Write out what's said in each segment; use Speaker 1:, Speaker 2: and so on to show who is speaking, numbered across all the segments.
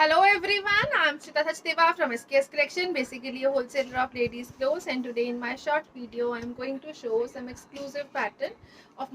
Speaker 1: Hello everyone, I'm Shita Sachdeva from SKS Collection, basically a wholesaler of ladies clothes, and today in my short video I'm going to show some exclusive pattern of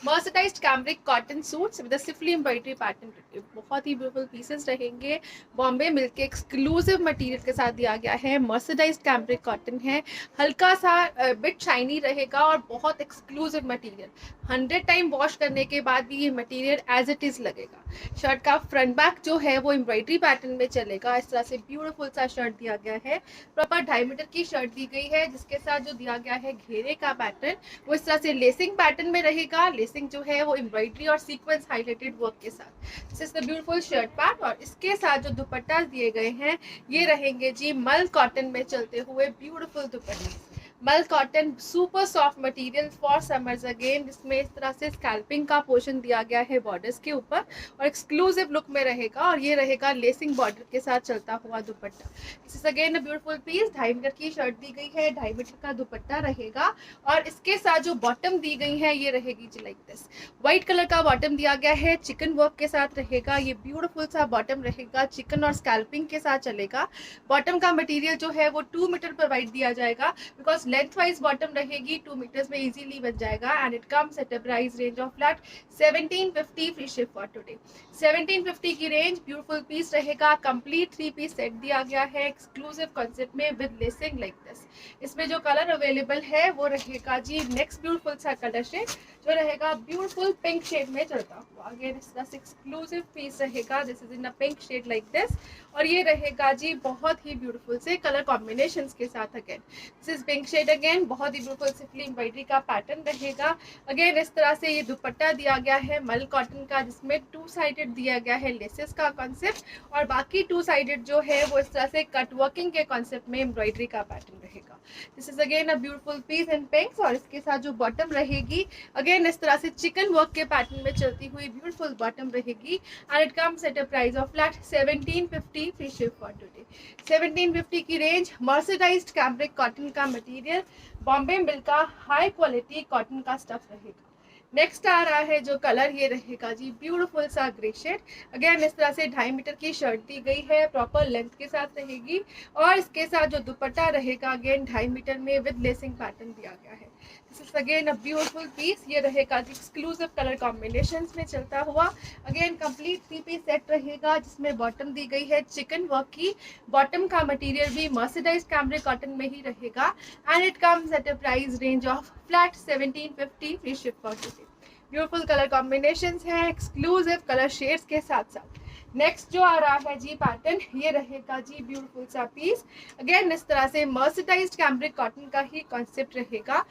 Speaker 1: mercerized cambric cotton suits with a stiffly embroidery pattern. बहुत ही beautiful pieces रहेंगे, Bombay milk के exclusive material के साथ दिया गया है। Mercerised cambric cotton है, हल्का सा बिट शाइनी रहेगा और बहुत एक्सक्लूसिव मटेरियल। 100 टाइम वॉश करने के बाद भी ये मटेरियल एज इट इज लगेगा। शर्ट का फ्रंट बैक जो है वो एम्ब्रॉयडरी पैटर्न में चलेगा। इस तरह से ब्यूटीफुल सा शर्ट दिया गया है, प्रॉपर 2.5 मीटर की शर्ट दी गई है, जिसके साथ जो दिया गया है घेरे का पैटर्न वो इस तरह से लेसिंग पैटर्न में रहेगा। लेसिंग जो है वो एम्ब्रॉयडरी और सीक्वेंस हाईलाइटेड वर्क के साथ। This is the beautiful shirt part, और इसके साथ जो दुपट्टा दिए गए हैं ये रहेंगे जी मल कॉटन में चलते हुए ब्यूटीफुल दुपट्टे। मल cotton super soft material for summers again, जिसमें इस तरह से स्कैल्पिंग का पोर्शन दिया गया है बॉर्डर्स के ऊपर और एक्सक्लूसिव लुक में रहेगा। और ये रहेगा लेसिंग बॉर्डर के साथ चलता हुआ dupatta. This is again a beautiful piece. 2.5 metre की शर्ट दी गई है, 2.5 मीटर का दुपट्टा रहेगा, और इसके साथ जो बॉटम दी गई है ये रहेगी जी लाइक दिस। व्हाइट कलर का बॉटम दिया गया है, चिकन वर्क के साथ रहेगा। ये ब्यूटीफुल सा बॉटम रहेगा, चिकन और स्कैल्पिंग के साथ चलेगा। बॉटम का मटेरियल जो है वो 2 मीटर प्रोवाइड दिया जाएगा, बिकॉज लेंथ वाइज बॉटम रहेगी, 2 मीटर्स में इजीली बन जाएगा। And it comes at a price range of flat 1750 free ship for today. 1750 की रेंज। ब्यूटीफुल पीस रहेगा, कंप्लीट 3 पीस सेट दिया गया है एक्सक्लूसिव कॉन्सेप्ट में विद लेसिंग लाइक दिस। इसमें जो कलर अवेलेबल है वो रहेगा जी नेक्स्ट ब्यूटीफुल सा कलर शेड जो रहेगा ब्यूटीफुल पिंक शेड में चलता हुआ। अगेन इस तरह से एक्सक्लूसिव पीस रहेगा, this is in a pink shade like this, और ये रहेगा जी बहुत ही ब्यूटीफुल से कलर कॉम्बिनेशंस के साथ। Again this is pink shade, again बहुत ही ब्यूटीफुल सिफली एम्ब्रॉयडरी का पैटर्न रहेगा। अगेन इस तरह से ये दुपट्टा दिया गया है मल कॉटन का, जिसमें 2 साइडेड दिया गया है लेसेस का कॉन्सेप्ट, और बाकी 2 साइडेड जो है वो इस तरह से कट वर्किंग के कॉन्सेप्ट में एम्ब्रॉयडरी का पैटर्न रहेगा। This is again a beautiful piece in pinks, और इसके साथ जो बॉटम रहेगी अगेन इस तरह से चिकन वर्क के पैटर्न में चलती हुई ब्यूटीफुल बॉटम रहेगी। And it comes at a price of flat 1750 free ship for today. 1750 की रेंज। मर्सराइज्ड कैम्ब्रिक कॉटन का मटेरियल, बॉम्बे मिल्क का हाई क्वालिटी कॉटन का स्टफ रहेगा। नेक्स्ट आ रहा है जो कलर, ये रहेगा जी ब्यूटीफुल सा ग्रे शेड। अगेन इस तरह से 2.5 मीटर की शर्ट दी गई है, प्रॉपर लेंथ के साथ रहेगी, और इसके साथ जो दुपट्टा रहेगा अगेन 2.5 मीटर में विद लेसिंग पैटर्न दिया गया है। This is again a beautiful piece. ये रहेगा जी एक्सक्लूसिव कलर कॉम्बिनेशंस में चलता हुआ। अगेन कंप्लीट 3 पीस सेट रहेगा, जिसमें बॉटम दी गई है चिकन वर्क की। बॉटम का मटेरियल भी मर्सराइज्ड कैम्ब्रिक कॉटन में ही रहेगा। And it comes at a price range of flat 1750 free ship for today. Beautiful colour combinations हैं एक्सक्लूसिव कलर शेड्स के साथ साथ। नेक्स्ट जो आ रहा है जी पैटर्न, ये रहेगा जी ब्यूटीफुल सा पीस। अगेन इस तरह से मर्सराइज्ड कैम्ब्रिक कॉटन का ही कॉन्सेप्ट रहेगा।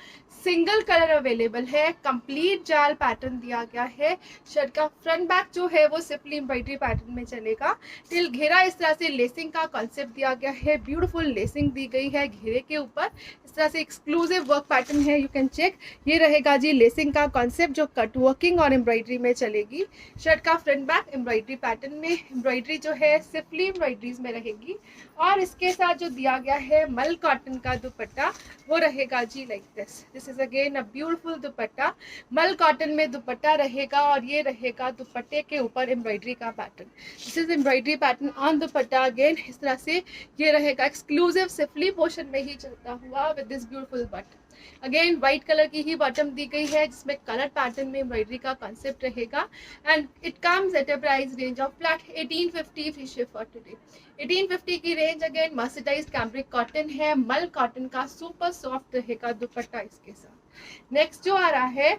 Speaker 1: सिंगल कलर अवेलेबल है, कंप्लीट जाल पैटर्न दिया गया है। शर्ट का फ्रंट बैक जो है वो सिंपली एम्ब्रॉयडरी पैटर्न में चलेगा। टिल घेरा इस तरह से लेसिंग का कॉन्सेप्ट दिया गया है, ब्यूटीफुल लेसिंग दी गई है घेरे के ऊपर। इस तरह से एक्सक्लूसिव वर्क पैटर्न है, यू कैन चेक। ये रहेगा जी लेसिंग का कॉन्सेप्ट जो कट वर्किंग और एम्ब्रॉयडरी में चलेगी। शर्ट का फ्रंट बैक एम्ब्रॉयडरी पैटर्न में, एम्ब्रॉयडरी जो है सिंपली एम्ब्रॉयडरीज में रहेगी, और इसके साथ जो दिया गया है मल कॉटन का दुपट्टा वो रहेगा जी like this. This is again a beautiful dupatta, mul cotton में दुपट्टा रहेगा, और ये रहेगा दुपट्टे के ऊपर एम्ब्रॉयडरी का pattern. This is embroidery pattern on dupatta. Again इस तरह से ये रहेगा एक्सक्लूसिव सिफली पोर्शन में ही चलता हुआ with this beautiful button. Again white colour की ही बॉटम दी गई है, जिसमें कलर पैटर्न में एम्ब्रॉयडरी का कॉन्सेप्ट रहेगा। And it comes at a price range of flat 1850 free ship for today. 1850 की range. Again mercerised cambric cotton है, मल कॉटन का सुपर सॉफ्ट रहेगा दुपट्टा इसके साथ। नेक्स्ट जो आ रहा है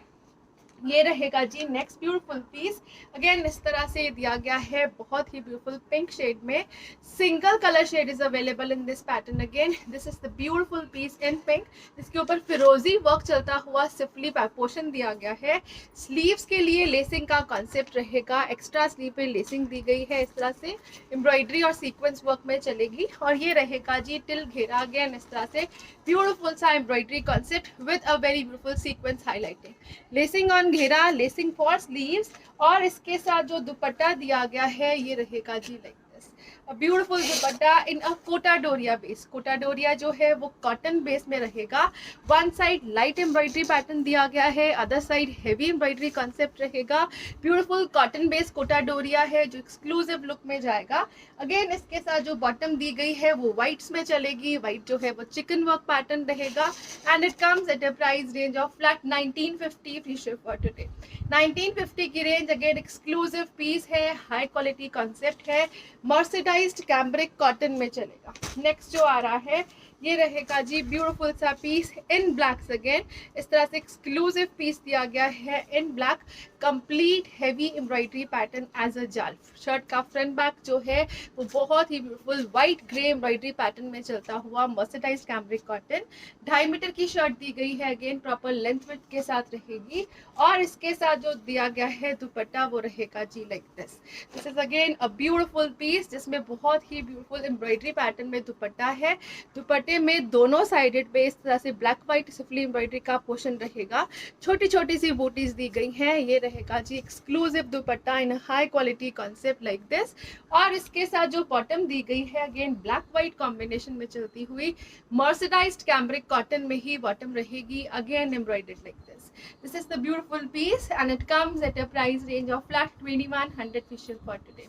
Speaker 1: ये रहेगा जी नेक्स्ट ब्यूटीफुल पीस। अगेन इस तरह से दिया गया है बहुत ही ब्यूटीफुल पिंक शेड में। Single colour shade is available in this pattern. Again this is the beautiful piece in pink, जिसके ऊपर फिरोजी वर्क चलता हुआ सिफली पोर्शन दिया गया है। स्लीव्स के लिए लेसिंग का कॉन्सेप्ट रहेगा, एक्स्ट्रा स्लीव पे लेसिंग दी गई है, इस तरह से एम्ब्रॉयडरी और सीक्वेंस वर्क में चलेगी। और ये रहेगा जी टिल घेरा, अगेन इस तरह से ब्यूटीफुल सा embroidery concept with a very beautiful sequence highlighting. Lacing on घेरा, लेसिंग फॉर स्लीव्स, और इसके साथ जो दुपट्टा दिया गया है ये रहेगा जी like this. A beautiful dupatta in a Kota Doria base. Kota Doria जो है वो कॉटन बेस में रहेगा। One side light embroidery pattern दिया गया है, other side heavy embroidery concept रहेगा। Beautiful cotton base Kota Doria है जो एक्सक्लूसिव लुक में जाएगा। अगेन इसके साथ जो बॉटम दी गई है वो व्हाइट्स में चलेगी। व्हाइट जो है वो चिकन वर्क पैटर्न रहेगा and it comes at a price range of flat 1950 free ship for today. 1950 की रेंज। अगेन एक्सक्लूसिव पीस है, हाई क्वालिटी कॉन्सेप्ट है, मर्सिडाइज्ड कैम्ब्रिक कॉटन में चलेगा। नेक्स्ट जो आ रहा है ये रहेगा जी ब्यूटीफुल सा पीस इन ब्लैक्स। अगेन इस तरह से एक्सक्लूसिव पीस दिया गया है in black, complete heavy embroidery pattern as a जाल। शर्ट का फ्रंट बैक जो है वो बहुत ही beautiful white grey embroidery pattern में चलता हुआ मर्सिडाइज्ड कैम्ब्रिक कॉटन। 2.5 मीटर की शर्ट दी गई है। अगेन प्रॉपर लेंथ विड्थ के साथ रहेगी और इसके साथ जो दिया गया है दुपट्टा वो रहेगा जी like this. This is again a beautiful piece जिसमें बहुत ही ब्यूटीफुल एम्ब्रॉयडरी पैटर्न में दुपट्टा है। दुपट्टे में दोनों साइडेड पे इस तरह से ब्लैक व्हाइट सिफली एम्ब्रॉयडरी का पोर्शन रहेगा। छोटी छोटी सी बूटीज दी गई हैं। ये रहेगा जी exclusive dupatta in high quality concept like this. और इसके साथ जो बॉटम दी गई है अगेन ब्लैक व्हाइट कॉम्बिनेशन में चलती हुई मर्सिडाइज्ड कैम्ब्रिक कॉटन में ही बॉटम रहेगी। Again embroidered like this. This is the beautiful piece and it comes at a price range of flat 2100 फिशर फॉर टुडे।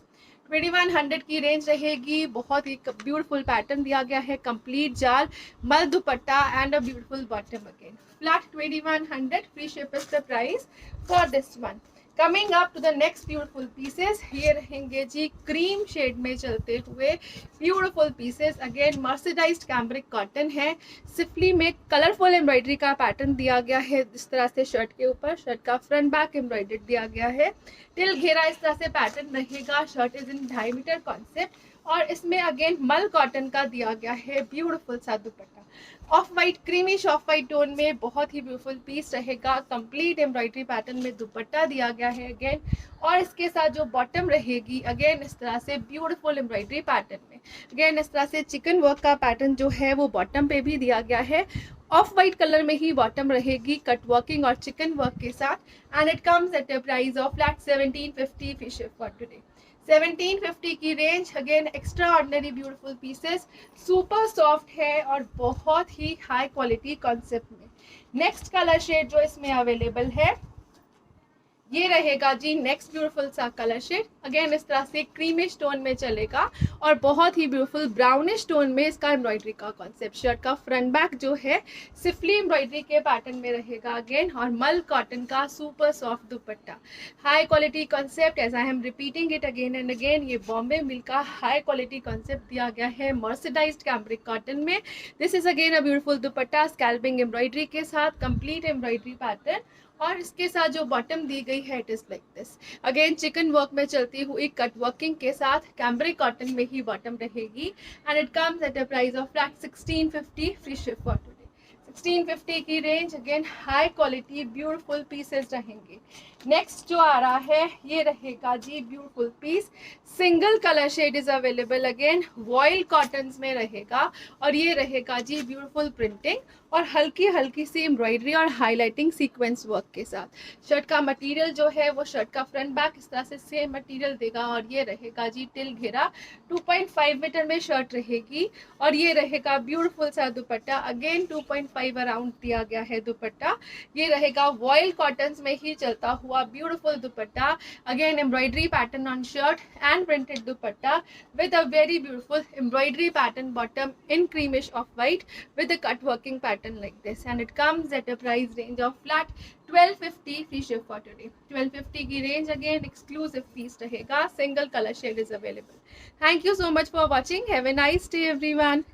Speaker 1: 2100 की रेंज रहेगी। बहुत ही ब्यूटीफुल पैटर्न दिया गया है, कंप्लीट जाल, mul dupatta and a beautiful bottom. Again flat 2100 free ship is the price for this one. Coming up to the next beautiful pieces, ये रहेंगे जी क्रीम शेड में चलते हुए beautiful pieces. Again mercerised cambric cotton है, सिफली में कलरफुल एम्ब्रॉयडरी का पैटर्न दिया गया है इस तरह से शर्ट के ऊपर। शर्ट का फ्रंट बैक एम्ब्रॉयडर्ड दिया गया है, टिल घेरा इस तरह से पैटर्न रहेगा। Shirt is in 2.5 metre concept और इसमें अगेन मल कॉटन का दिया गया है ब्यूटीफुल सा दुपट्टा। Of white creamish of white tone में बहुत ही ब्यूटीफुल पीस रहेगा। कंप्लीट एम्ब्रॉयडरी पैटर्न में दुपट्टा दिया गया है अगेन और इसके साथ जो बॉटम रहेगी अगेन इस तरह से ब्यूटीफुल एम्ब्रॉयडरी पैटर्न में। अगेन इस तरह से चिकन वर्क का पैटर्न जो है वो बॉटम पे भी दिया गया है। ऑफ वाइट कलर में ही बॉटम रहेगी कट वर्किंग और चिकन वर्क के साथ and it comes at a price of flat 1750 free ship for today. 1750 की range. Again extra ordinary beautiful pieces, super soft है और बहुत ही हाई क्वालिटी कॉन्सेप्ट में। नेक्स्ट कलर शेड जो इसमें अवेलेबल है ये रहेगा जी नेक्स्ट ब्यूटीफुल सा कलर शेड। अगेन इस तरह से क्रीमिश टोन में चलेगा और बहुत ही ब्यूटीफुल ब्राउनिश टोन में इसका एम्ब्रॉयडरी का कॉन्सेप्ट। शर्ट का फ्रंट बैक जो है सिफली एम्ब्रॉयडरी के पैटर्न में रहेगा अगेन और मल कॉटन का super soft dupatta. High quality concept, as I am repeating it again and again, ये बॉम्बे मिल का हाई क्वालिटी कॉन्सेप्ट दिया गया है मर्सिडाइज्ड कैम्ब्रिक कॉटन में। This is again a beautiful dupatta scalloping embroidery के साथ, कंप्लीट एम्ब्रॉयडरी पैटर्न और इसके साथ जो बॉटम दी गई है it is like this. Again chicken work में चलती हुई कट वर्किंग के साथ कैम्ब्रिक कॉटन में ही बॉटम रहेगी and it comes at a price of flat 1650 free ship for today. 1650 की range. Again high quality beautiful pieces रहेंगे। नेक्स्ट जो आ रहा है ये रहेगा जी beautiful piece, single colour shade is available. Again voile cottons में रहेगा और ये रहेगा जी ब्यूटीफुल प्रिंटिंग और हल्की हल्की सी एम्ब्रॉयडरी और हाईलाइटिंग सीक्वेंस वर्क के साथ। शर्ट का मटेरियल जो है वो शर्ट का फ्रंट बैक इस तरह से सेम मटेरियल देगा और ये रहेगा जी टिल घेरा। 2.5 मीटर में शर्ट रहेगी और ये रहेगा ब्यूटीफुल सा दुपट्टा। अगेन 2.5 अराउंड दिया गया है दुपट्टा। ये रहेगा वॉइल कॉटन्स में ही चलता हुआ beautiful dupatta. Again embroidery pattern on shirt and printed dupatta with a very beautiful embroidery pattern bottom in creamish off white with a cut working pattern like this and it comes at a price range of flat 1250 free ship for today। 1250 की range। again exclusive piece रहेगा, single color shade is available। thank you so much for watching, have a nice day everyone।